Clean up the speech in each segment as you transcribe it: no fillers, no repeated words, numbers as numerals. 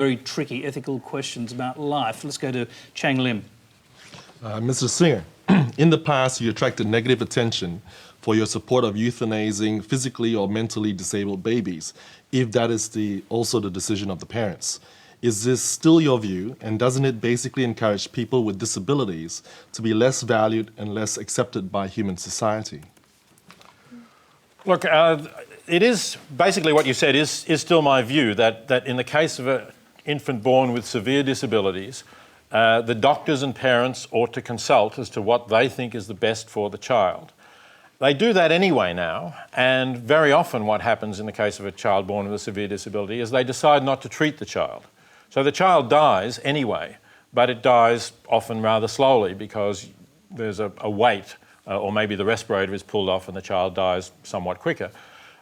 very tricky ethical questions about life. Let's go to Chang Lim. Mr. Singer, in the past you attracted negative attention for your support of euthanizing physically or mentally disabled babies, if that is also the decision of the parents. Is this still your view, and doesn't it basically encourage people with disabilities to be less valued and less accepted by human society? Look, it is basically what you said is still my view, that in the case of an infant born with severe disabilities, the doctors and parents ought to consult as to what they think is the best for the child. They do that anyway now, and very often what happens in the case of a child born with a severe disability is they decide not to treat the child. So the child dies anyway, but it dies often rather slowly because there's a wait, or maybe the respirator is pulled off and the child dies somewhat quicker.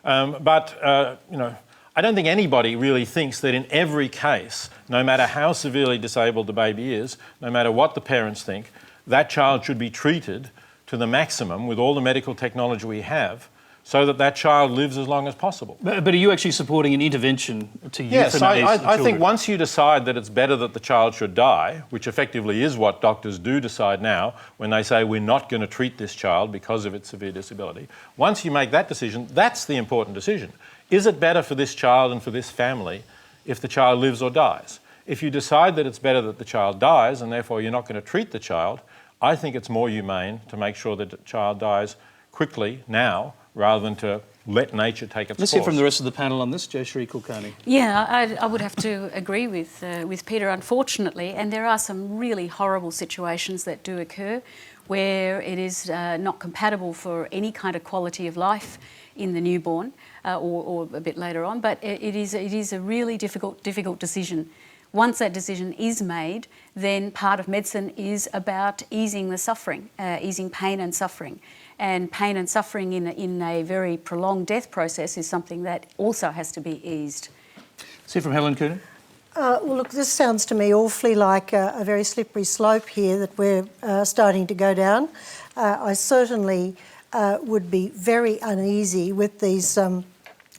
I don't think anybody really thinks that in every case, no matter how severely disabled the baby is, no matter what the parents think, that child should be treated to the maximum with all the medical technology we have, so that that child lives as long as possible. But are you actually supporting an intervention to euthanize Yes, I think children? once you decide that it's better that the child should die, which effectively is what doctors do decide now when they say we're not going to treat this child because of its severe disability, once you make that decision, that's the important decision. Is it better for this child and for this family if the child lives or dies? If you decide that it's better that the child dies and therefore you're not going to treat the child, I think it's more humane to make sure that the child dies quickly now rather than to let nature take its course. Let's hear from the rest of the panel on this. Jayashree Kulkarni. Yeah, I would have to agree with Peter, unfortunately, and there are some really horrible situations that do occur where it is not compatible for any kind of quality of life in the newborn or a bit later on, but it is a really difficult decision. Once that decision is made, then part of medicine is about easing the suffering, easing pain and suffering. And pain and suffering in a very prolonged death process is something that also has to be eased. See from Helen Coonan. Well, look, this sounds to me awfully like a very slippery slope here that we're starting to go down. I certainly would be very uneasy with these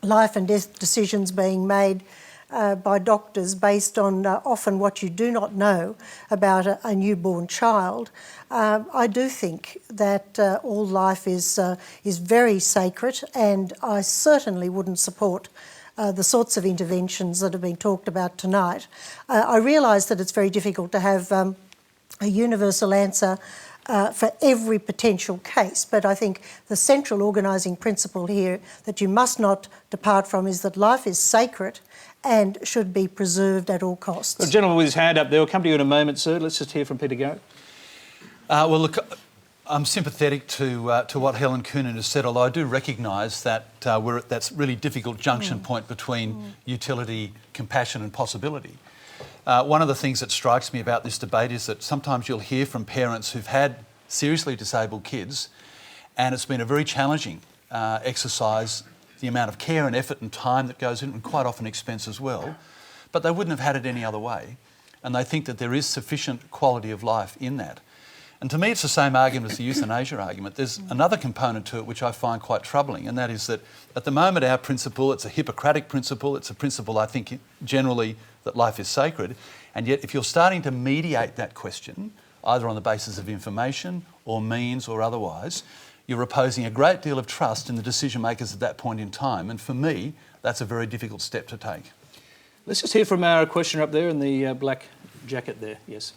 life and death decisions being made by doctors based on often what you do not know about a newborn child. I do think that all life is very sacred, and I certainly wouldn't support the sorts of interventions that have been talked about tonight. I realise that it's very difficult to have a universal answer for every potential case, but I think the central organising principle here that you must not depart from is that life is sacred and should be preserved at all costs. The gentleman with his hand up there, we'll come to you in a moment, sir. Let's just hear from Peter Garrett. Well, look, I'm sympathetic to what Helen Coonan has said, although I do recognise that we're at that really difficult junction point between utility, compassion and possibility. One of the things that strikes me about this debate is that sometimes you'll hear from parents who've had seriously disabled kids, and it's been a very challenging exercise, the amount of care and effort and time that goes in, and quite often expense as well, but they wouldn't have had it any other way, and they think that there is sufficient quality of life in that. And to me it's the same argument as the euthanasia argument. There's another component to it which I find quite troubling, and that is that at the moment our principle, it's a Hippocratic principle, it's a principle I think generally that life is sacred, and yet if you're starting to mediate that question, either on the basis of information or means or otherwise, you're reposing a great deal of trust in the decision makers at that point in time, and for me that's a very difficult step to take. Let's just hear from our questioner up there in the black jacket there. Yes.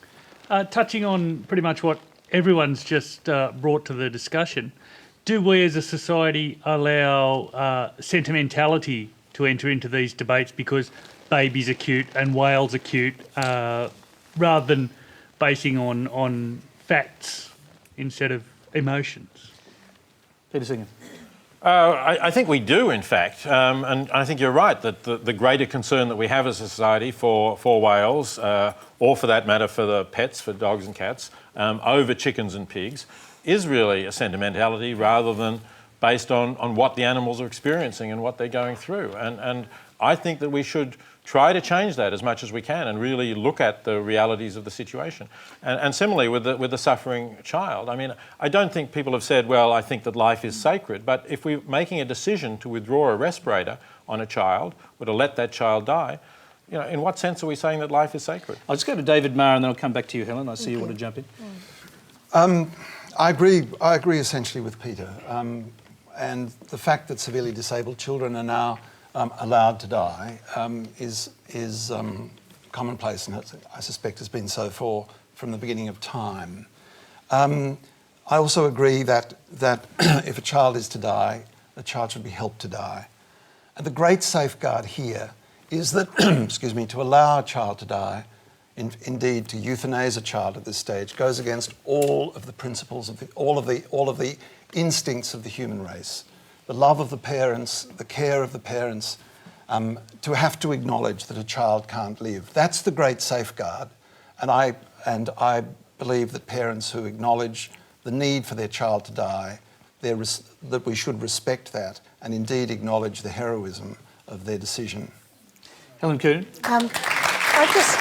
Touching on pretty much what everyone's just brought to the discussion, do we as a society allow sentimentality to enter into these debates because babies are cute and whales are cute, rather than basing on facts instead of emotions? Peter Singer. I think we do, in fact, and I think you're right that the greater concern that we have as a society for whales, or for that matter for the pets, for dogs and cats, over chickens and pigs, is really a sentimentality rather than based on what the animals are experiencing and what they're going through. And I think that we should try to change that as much as we can and really look at the realities of the situation. And similarly with the suffering child. I mean, I don't think people have said, well, I think that life is sacred, but if we're making a decision to withdraw a respirator on a child or to let that child die, you know, in what sense are we saying that life is sacred? I'll just go to David Marr and then I'll come back to you, Helen. I see you want to jump in. I agree essentially with Peter. And the fact that severely disabled children are now allowed to die is commonplace, and I suspect has been so from the beginning of time. I also agree that if a child is to die, the child should be helped to die. And the great safeguard here is that, excuse me, to allow a child to die, indeed to euthanize a child at this stage, goes against all of the principles of all of the instincts of the human race. The love of the parents, the care of the parents, to have to acknowledge that a child can't live. That's the great safeguard, and I believe that parents who acknowledge the need for their child to die, that we should respect that and indeed acknowledge the heroism of their decision. Helen Coonan. I just